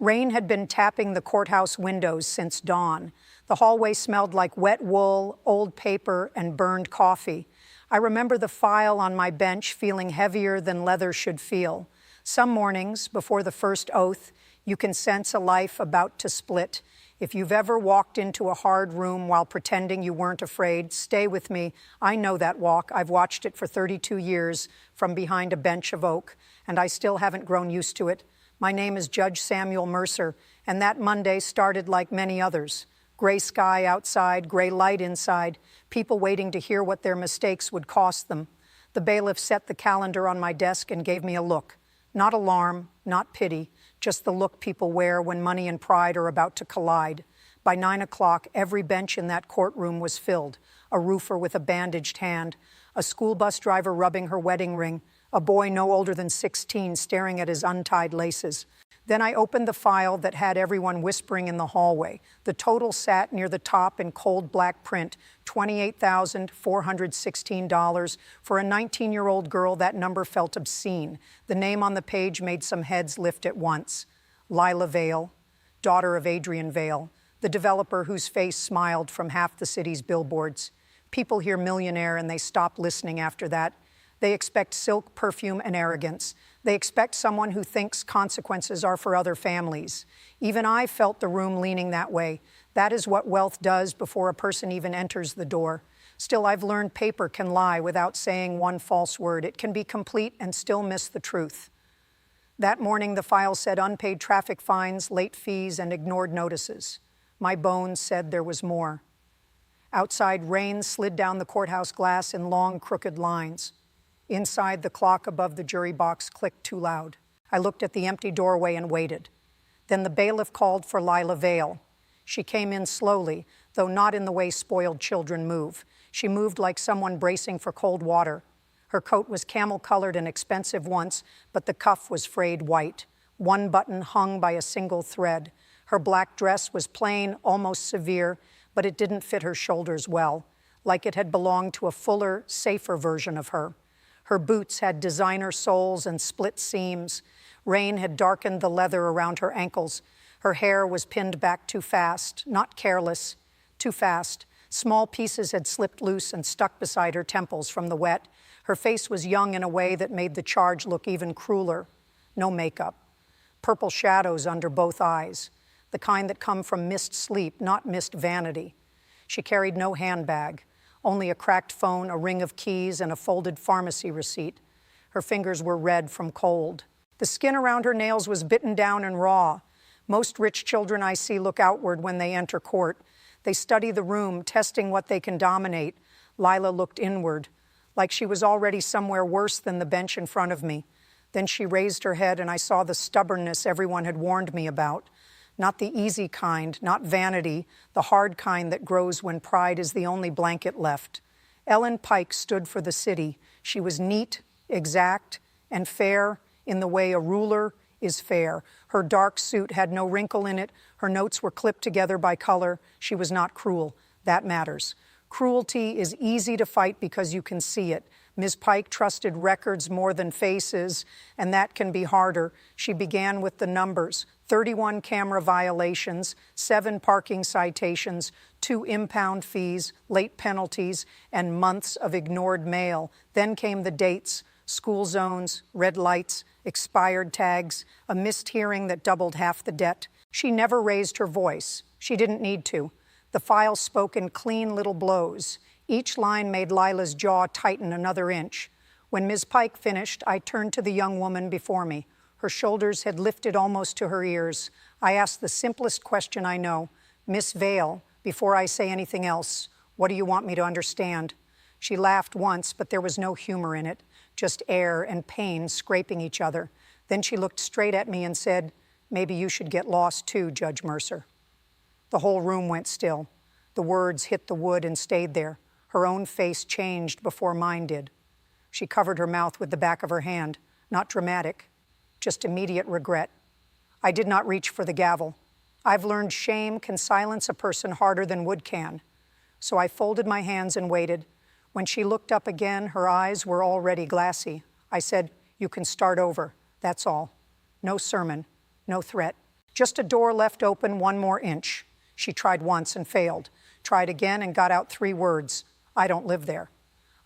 Rain had been tapping the courthouse windows since dawn. The hallway smelled like wet wool, old paper, and burned coffee. I remember the file on my bench feeling heavier than leather should feel. Some mornings, before the first oath, you can sense a life about to split. If you've ever walked into a hard room while pretending you weren't afraid, stay with me. I know that walk. I've watched it for 32 years from behind a bench of oak, and I still haven't grown used to it. My name is Judge Samuel Mercer, and that Monday started like many others. Gray sky outside, gray light inside, people waiting to hear what their mistakes would cost them. The bailiff set the calendar on my desk and gave me a look. Not alarm, not pity, just the look people wear when money and pride are about to collide. By 9 o'clock, every bench in that courtroom was filled. A roofer with a bandaged hand, a school bus driver rubbing her wedding ring, a boy no older than 16 staring at his untied laces. Then I opened the file that had everyone whispering in the hallway. The total sat near the top in cold black print, $28,416. For a 19-year-old girl, that number felt obscene. The name on the page made some heads lift at once. Lila Vale, daughter of Adrian Vale, the developer whose face smiled from half the city's billboards. People hear Millionaire and they stop listening after that. They expect silk, perfume, and arrogance. They expect someone who thinks consequences are for other families. Even I felt the room leaning that way. That is what wealth does before a person even enters the door. Still, I've learned paper can lie without saying one false word. It can be complete and still miss the truth. That morning, the file said unpaid traffic fines, late fees, and ignored notices. My bones said there was more. Outside, rain slid down the courthouse glass in long, crooked lines. Inside, the clock above the jury box clicked too loud. I looked at the empty doorway and waited. Then the bailiff called for Lila Vale. She came in slowly, though not in the way spoiled children move. She moved like someone bracing for cold water. Her coat was camel-colored and expensive once, but the cuff was frayed white. One button hung by a single thread. Her black dress was plain, almost severe, but it didn't fit her shoulders well, like it had belonged to a fuller, safer version of her. Her boots had designer soles and split seams. Rain had darkened the leather around her ankles. Her hair was pinned back too fast, not careless, too fast. Small pieces had slipped loose and stuck beside her temples from the wet. Her face was young in a way that made the charge look even crueler. No makeup. Purple shadows under both eyes, the kind that come from missed sleep, not missed vanity. She carried no handbag. Only a cracked phone, a ring of keys, and a folded pharmacy receipt. Her fingers were red from cold. The skin around her nails was bitten down and raw. Most rich children I see look outward when they enter court. They study the room, testing what they can dominate. Lila looked inward, like she was already somewhere worse than the bench in front of me. Then she raised her head, and I saw the stubbornness everyone had warned me about. Not the easy kind, not vanity, the hard kind that grows when pride is the only blanket left. Ellen Pike stood for the city. She was neat, exact, and fair in the way a ruler is fair. Her dark suit had no wrinkle in it. Her notes were clipped together by color. She was not cruel. That matters. Cruelty is easy to fight because you can see it. Ms. Pike trusted records more than faces, and that can be harder. She began with the numbers: 31 camera violations, 7 parking citations, 2 impound fees, late penalties, and months of ignored mail. Then came the dates: school zones, red lights, expired tags, a missed hearing that doubled half the debt. She never raised her voice. She didn't need to. The file spoke in clean little blows. Each line made Lila's jaw tighten another inch. When Ms. Pike finished, I turned to the young woman before me. Her shoulders had lifted almost to her ears. I asked the simplest question I know. Miss Vale, before I say anything else, what do you want me to understand? She laughed once, but there was no humor in it, just air and pain scraping each other. Then she looked straight at me and said, "Maybe you should get lost too, Judge Mercer." The whole room went still. The words hit the wood and stayed there. Her own face changed before mine did. She covered her mouth with the back of her hand. Not dramatic, just immediate regret. I did not reach for the gavel. I've learned shame can silence a person harder than wood can. So I folded my hands and waited. When she looked up again, her eyes were already glassy. I said, "You can start over, that's all. No sermon, no threat, Just a door left open 1 more inch. She tried once and failed. Tried again and got out 3 words. I don't live there.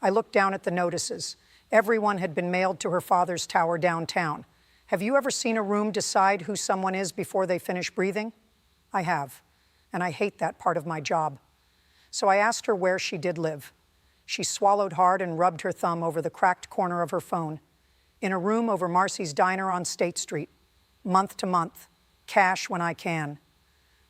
I looked down at the notices. Everyone had been mailed to her father's tower downtown. Have you ever seen a room decide who someone is before they finish breathing? I have, and I hate that part of my job. So I asked her where she did live. She swallowed hard and rubbed her thumb over the cracked corner of her phone. In a room over Marcy's Diner on State Street. Month to month. Cash when I can.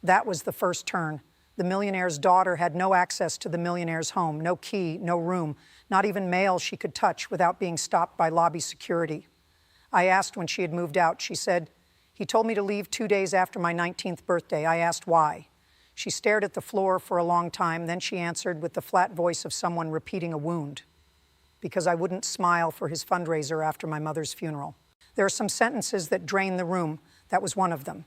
That was the first turn. The millionaire's daughter had no access to the millionaire's home, no key, no room, not even mail she could touch without being stopped by lobby security. I asked when she had moved out. She said, he told me to leave 2 days after my 19th birthday. I asked why. She stared at the floor for a long time, then she answered with the flat voice of someone repeating a wound. Because I wouldn't smile for his fundraiser after my mother's funeral. There are some sentences that drain the room. That was one of them.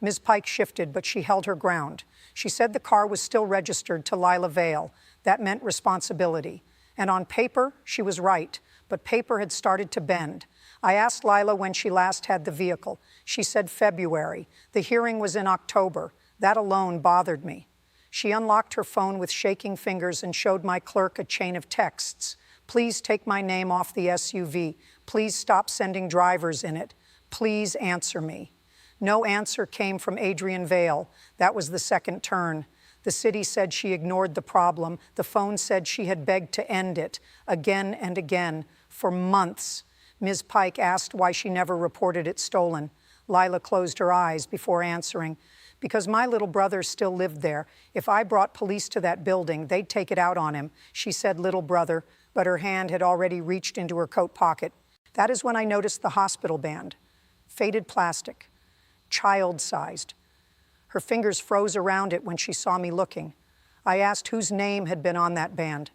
Ms. Pike shifted, but she held her ground. She said the car was still registered to Lila Vale. That meant responsibility. And on paper, she was right, but paper had started to bend. I asked Lila when she last had the vehicle. She said February. The hearing was in October. That alone bothered me. She unlocked her phone with shaking fingers and showed my clerk a chain of texts. Please take my name off the SUV. Please stop sending drivers in it. Please answer me. No answer came from Adrian Vale. That was the second turn. The city said she ignored the problem. The phone said she had begged to end it again and again for months. Ms. Pike asked why she never reported it stolen. Lila closed her eyes before answering. Because my little brother still lived there. If I brought police to that building, they'd take it out on him. She said little brother, but her hand had already reached into her coat pocket. That is when I noticed the hospital band. Faded plastic. Child-sized. Her fingers froze around it when she saw me looking. I asked whose name had been on that band.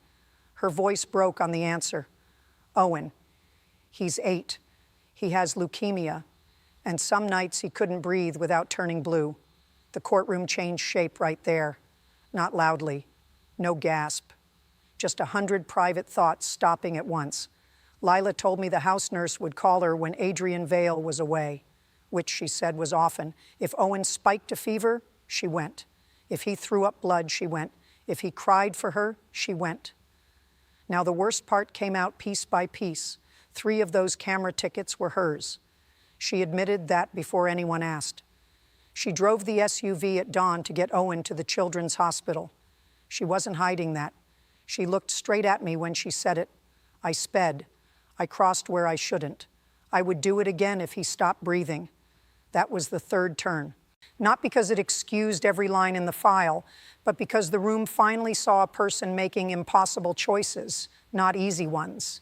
Her voice broke on the answer. Owen. He's 8. He has leukemia. And some nights he couldn't breathe without turning blue. The courtroom changed shape right there. Not loudly. No gasp. Just 100 private thoughts stopping at once. Lila told me the house nurse would call her when Adrian Vale was away, which she said was often. If Owen spiked a fever, she went. If he threw up blood, she went. If he cried for her, she went. Now the worst part came out piece by piece. 3 of those camera tickets were hers. She admitted that before anyone asked. She drove the SUV at dawn to get Owen to the children's hospital. She wasn't hiding that. She looked straight at me when she said it. I sped. I crossed where I shouldn't. I would do it again if he stopped breathing. That was the third turn. Not because it excused every line in the file, but because the room finally saw a person making impossible choices, not easy ones.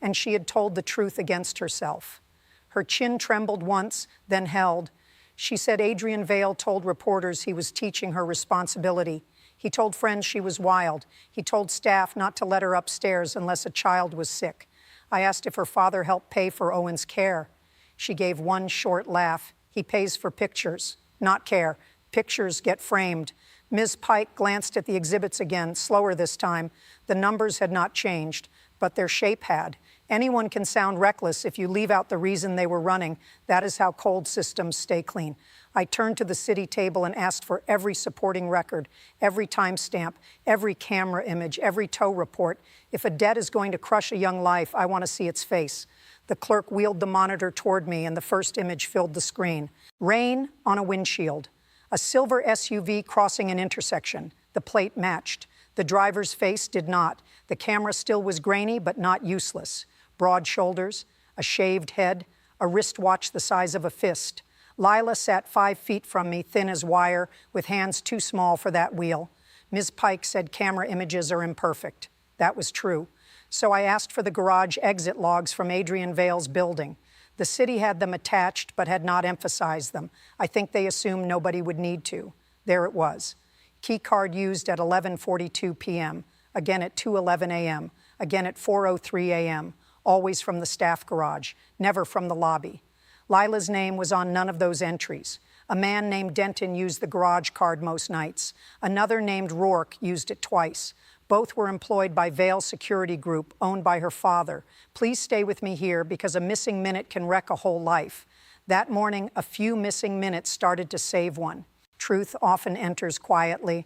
And she had told the truth against herself. Her chin trembled once, then held. She said Adrian Vale told reporters he was teaching her responsibility. He told friends she was wild. He told staff not to let her upstairs unless a child was sick. I asked if her father helped pay for Owen's care. She gave one short laugh. He pays for pictures, not care. Pictures get framed. Ms. Pike glanced at the exhibits again, slower this time. The numbers had not changed, but their shape had. Anyone can sound reckless if you leave out the reason they were running. That is how cold systems stay clean. I turned to the city table and asked for every supporting record, every timestamp, every camera image, every tow report. If a debt is going to crush a young life, I want to see its face. The clerk wheeled the monitor toward me, and the first image filled the screen. Rain on a windshield. A silver SUV crossing an intersection. The plate matched. The driver's face did not. The camera still was grainy, but not useless. Broad shoulders, a shaved head, a wristwatch the size of a fist. Lila sat 5 feet from me, thin as wire, with hands too small for that wheel. Ms. Pike said camera images are imperfect. That was true. So I asked for the garage exit logs from Adrian Vale's building. The city had them attached, but had not emphasized them. I think they assumed nobody would need to. There it was. Key card used at 11:42 p.m., again at 2:11 a.m., again at 4:03 a.m., always from the staff garage, never from the lobby. Lila's name was on none of those entries. A man named Denton used the garage card most nights. Another named Rourke used it twice. Both were employed by Vale Security Group, owned by her father. Please stay with me here because a missing minute can wreck a whole life. That morning, a few missing minutes started to save one. Truth often enters quietly,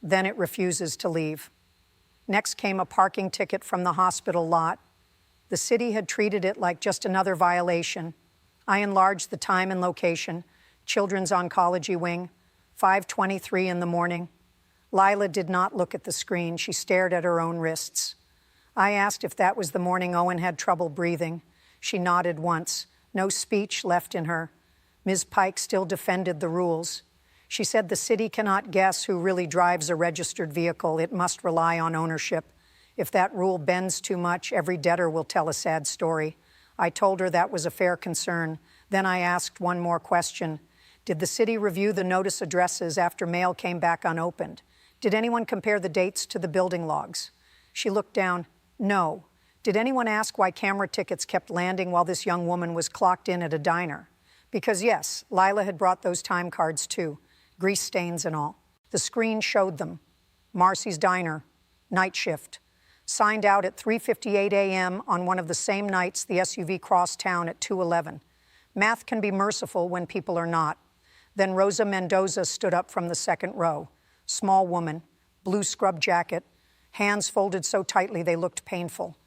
then it refuses to leave. Next came a parking ticket from the hospital lot. The city had treated it like just another violation. I enlarged the time and location. Children's Oncology Wing, 5:23 in the morning. Lila did not look at the screen. She stared at her own wrists. I asked if that was the morning Owen had trouble breathing. She nodded once. No speech left in her. Ms. Pike still defended the rules. She said the city cannot guess who really drives a registered vehicle. It must rely on ownership. If that rule bends too much, every debtor will tell a sad story. I told her that was a fair concern. Then I asked one more question. Did the city review the notice addresses after mail came back unopened? Did anyone compare the dates to the building logs? She looked down. No. Did anyone ask why camera tickets kept landing while this young woman was clocked in at a diner? Because yes, Lila had brought those time cards too, grease stains and all. The screen showed them. Marcy's Diner, night shift. Signed out at 3:58 a.m. on one of the same nights the SUV crossed town at 2:11. Math can be merciful when people are not. Then Rosa Mendoza stood up from the second row. Small woman, blue scrub jacket, hands folded so tightly they looked painful.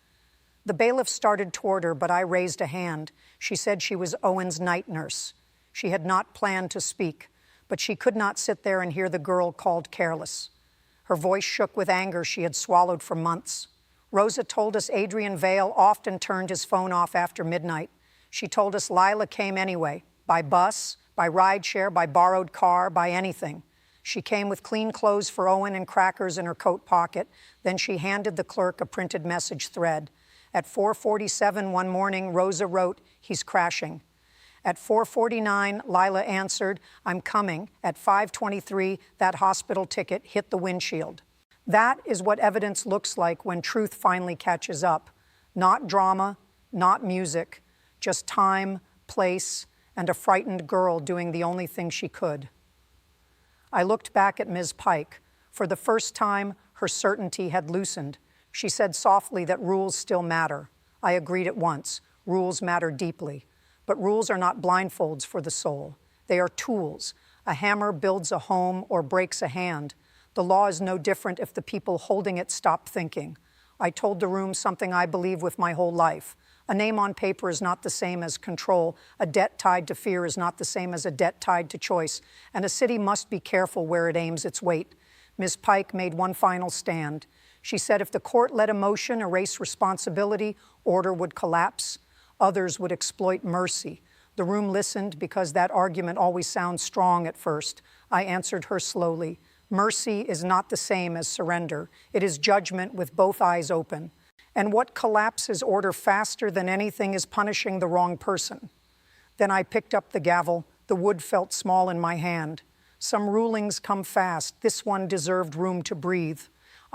The bailiff started toward her, but I raised a hand. She said she was Owen's night nurse. She had not planned to speak, but she could not sit there and hear the girl called careless. Her voice shook with anger she had swallowed for months. Rosa told us Adrian Vale often turned his phone off after midnight. She told us Lila came anyway, by bus, by rideshare, by borrowed car, by anything. She came with clean clothes for Owen and crackers in her coat pocket. Then she handed the clerk a printed message thread. At 4:47 one morning, Rosa wrote, "He's crashing." At 4:49, Lila answered, "I'm coming." At 5:23, that hospital ticket hit the windshield. That is what evidence looks like when truth finally catches up. Not drama, not music, just time, place, and a frightened girl doing the only thing she could. I looked back at Ms. Pike. For the first time, her certainty had loosened. She said softly that rules still matter. I agreed at once. Rules matter deeply. But rules are not blindfolds for the soul. They are tools. A hammer builds a home or breaks a hand. The law is no different if the people holding it stop thinking. I told the room something I believe with my whole life. A name on paper is not the same as control. A debt tied to fear is not the same as a debt tied to choice. And a city must be careful where it aims its weight. Ms. Pike made one final stand. She said if the court let emotion erase responsibility, order would collapse. Others would exploit mercy. The room listened because that argument always sounds strong at first. I answered her slowly. Mercy is not the same as surrender. It is judgment with both eyes open. And what collapses order faster than anything is punishing the wrong person. Then I picked up the gavel. The wood felt small in my hand. Some rulings come fast. This one deserved room to breathe.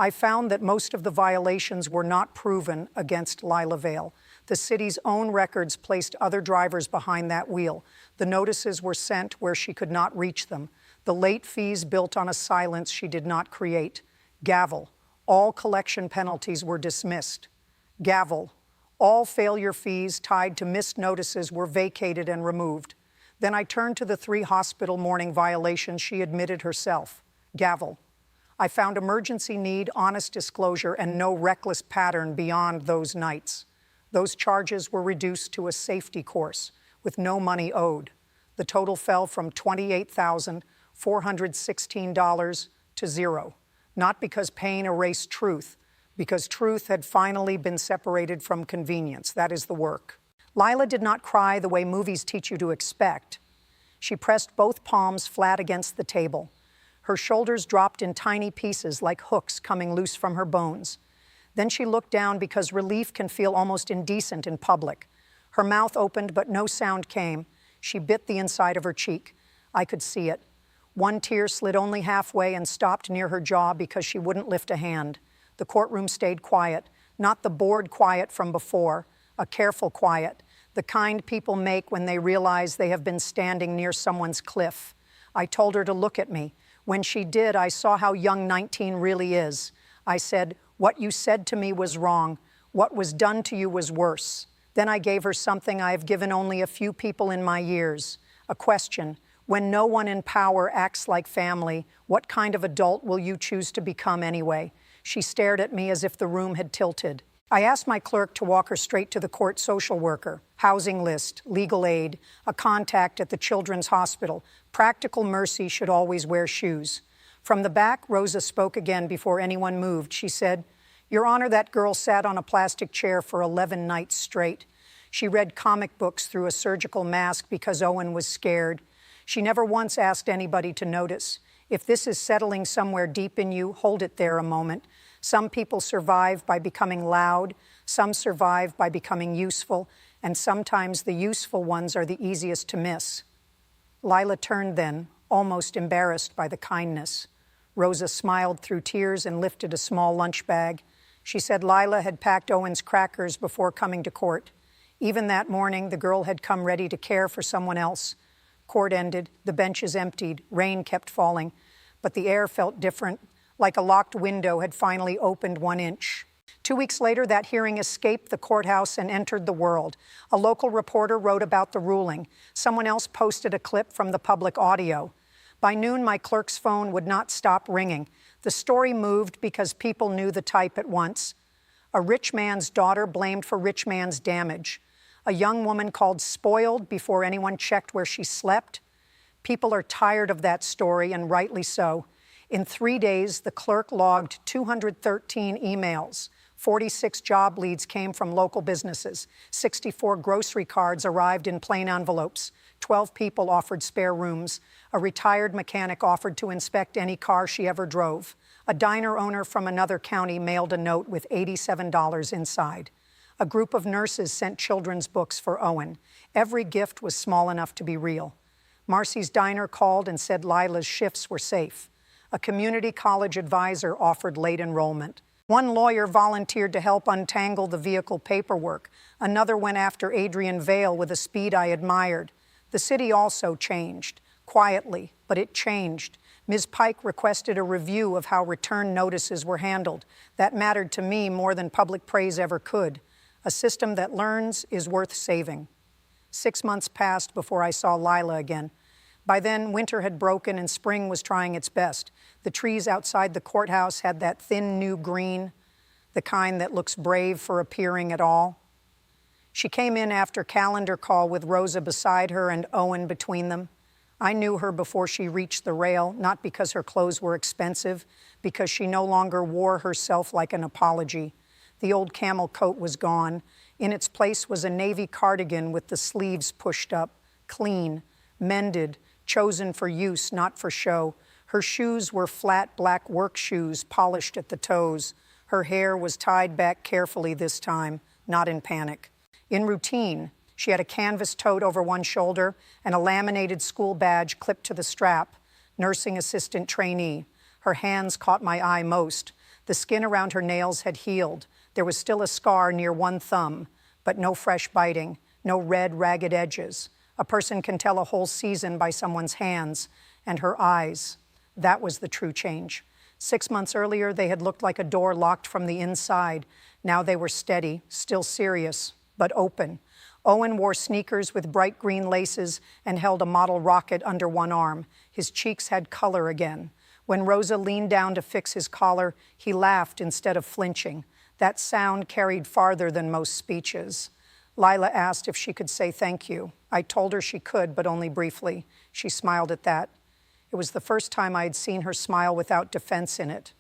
I found that most of the violations were not proven against Lila Vale. The city's own records placed other drivers behind that wheel. The notices were sent where she could not reach them. The late fees built on a silence she did not create. Gavel. All collection penalties were dismissed. Gavel. All failure fees tied to missed notices were vacated and removed. Then I turned to the 3 hospital morning violations she admitted herself. Gavel. I found emergency need, honest disclosure, and no reckless pattern beyond those nights. Those charges were reduced to a safety course with no money owed. The total fell from $28,416 to $0. Not because pain erased truth, because truth had finally been separated from convenience. That is the work. Lila did not cry the way movies teach you to expect. She pressed both palms flat against the table. Her shoulders dropped in tiny pieces like hooks coming loose from her bones. Then she looked down because relief can feel almost indecent in public. Her mouth opened, but no sound came. She bit the inside of her cheek. I could see it. One tear slid only halfway and stopped near her jaw because she wouldn't lift a hand. The courtroom stayed quiet, not the bored quiet from before, a careful quiet, the kind people make when they realize they have been standing near someone's cliff. I told her to look at me. When she did, I saw how young 19 really is. I said, "What you said to me was wrong. What was done to you was worse." Then I gave her something I have given only a few people in my years, a question. When no one in power acts like family, what kind of adult will you choose to become anyway? She stared at me as if the room had tilted. I asked my clerk to walk her straight to the court social worker, housing list, legal aid, a contact at the children's hospital. Practical mercy should always wear shoes. From the back, Rosa spoke again before anyone moved. She said, "Your Honor, that girl sat on a plastic chair for 11 nights straight. She read comic books through a surgical mask because Owen was scared. She never once asked anybody to notice. If this is settling somewhere deep in you, hold it there a moment. Some people survive by becoming loud, some survive by becoming useful, and sometimes the useful ones are the easiest to miss." Lila turned then, almost embarrassed by the kindness. Rosa smiled through tears and lifted a small lunch bag. She said Lila had packed Owen's crackers before coming to court. Even that morning, the girl had come ready to care for someone else. Court ended, the benches emptied, rain kept falling, but the air felt different, like a locked window had finally opened 1 inch. 2 weeks later, that hearing escaped the courthouse and entered the world. A local reporter wrote about the ruling. Someone else posted a clip from the public audio. By noon, my clerk's phone would not stop ringing. The story moved because people knew the type at once. A rich man's daughter blamed for rich man's damage. A young woman called spoiled before anyone checked where she slept. People are tired of that story, and rightly so. In 3 days, the clerk logged 213 emails. 46 job leads came from local businesses. 64 grocery cards arrived in plain envelopes. 12 people offered spare rooms. A retired mechanic offered to inspect any car she ever drove. A diner owner from another county mailed a note with $87 inside. A group of nurses sent children's books for Owen. Every gift was small enough to be real. Marcy's Diner called and said Lila's shifts were safe. A community college advisor offered late enrollment. One lawyer volunteered to help untangle the vehicle paperwork. Another went after Adrian Vale with a speed I admired. The city also changed, quietly, but it changed. Ms. Pike requested a review of how return notices were handled. That mattered to me more than public praise ever could. A system that learns is worth saving. 6 months passed before I saw Lila again. By then, winter had broken and spring was trying its best. The trees outside the courthouse had that thin new green, the kind that looks brave for appearing at all. She came in after calendar call with Rosa beside her and Owen between them. I knew her before she reached the rail, not because her clothes were expensive, because she no longer wore herself like an apology. The old camel coat was gone. In its place was a navy cardigan with the sleeves pushed up, clean, mended, chosen for use, not for show. Her shoes were flat black work shoes, polished at the toes. Her hair was tied back carefully this time, not in panic. In routine, she had a canvas tote over one shoulder and a laminated school badge clipped to the strap, nursing assistant trainee. Her hands caught my eye most. The skin around her nails had healed. There was still a scar near one thumb, but no fresh biting, no red, ragged edges. A person can tell a whole season by someone's hands and her eyes. That was the true change. 6 months earlier, they had looked like a door locked from the inside. Now they were steady, still serious, but open. Owen wore sneakers with bright green laces and held a model rocket under one arm. His cheeks had color again. When Rosa leaned down to fix his collar, he laughed instead of flinching. That sound carried farther than most speeches. Lila asked if she could say thank you. I told her she could, but only briefly. She smiled at that. It was the first time I had seen her smile without defense in it.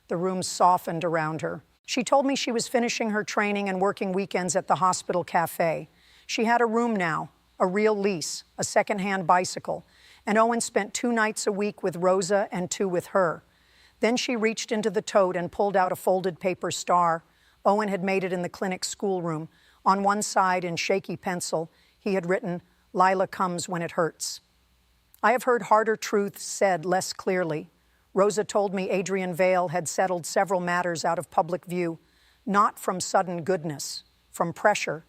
The room softened around her. She told me she was finishing her training and working weekends at the hospital cafe. She had a room now, a real lease, a secondhand bicycle, and Owen spent 2 nights a week with Rosa and 2 with her. Then she reached into the tote and pulled out a folded paper star. Owen had made it in the clinic schoolroom. On one side, in shaky pencil, he had written, "Lila comes when it hurts." I have heard harder truths said less clearly. Rosa told me Adrian Vale had settled several matters out of public view, not from sudden goodness, from pressure.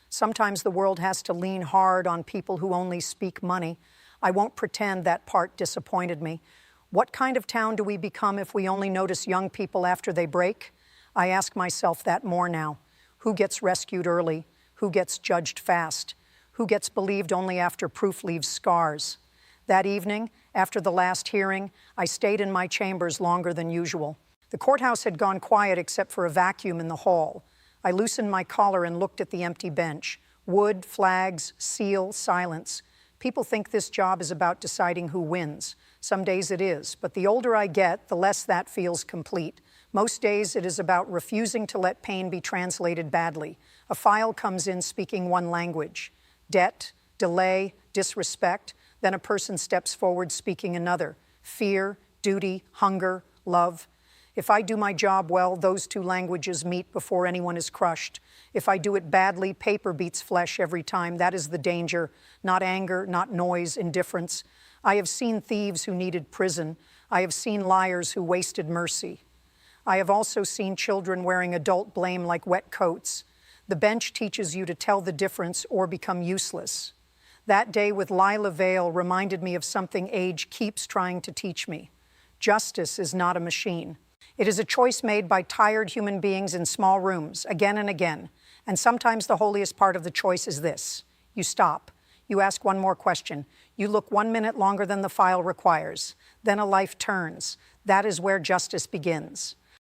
Sometimes the world has to lean hard on people who only speak money. I won't pretend that part disappointed me. What kind of town do we become if we only notice young people after they break? I ask myself that more now. Who gets rescued early? Who gets judged fast? Who gets believed only after proof leaves scars? That evening, after the last hearing, I stayed in my chambers longer than usual. The courthouse had gone quiet except for a vacuum in the hall. I loosened my collar and looked at the empty bench. Wood, flags, seal, silence. People think this job is about deciding who wins. Some days it is, but the older I get, the less that feels complete. Most days it is about refusing to let pain be translated badly. A file comes in speaking one language. Debt, delay, disrespect. Then a person steps forward speaking another. Fear, duty, hunger, love. If I do my job well, those two languages meet before anyone is crushed. If I do it badly, paper beats flesh every time. That is the danger. Not anger, not noise, indifference. I have seen thieves who needed prison. I have seen liars who wasted mercy. I have also seen children wearing adult blame like wet coats. The bench teaches you to tell the difference or become useless. That day with Lila Vale reminded me of something age keeps trying to teach me. Justice is not a machine. It is a choice made by tired human beings in small rooms, again and again. And sometimes the holiest part of the choice is this. You stop. You ask one more question. You look 1 minute longer than the file requires. Then a life turns. That is where justice begins.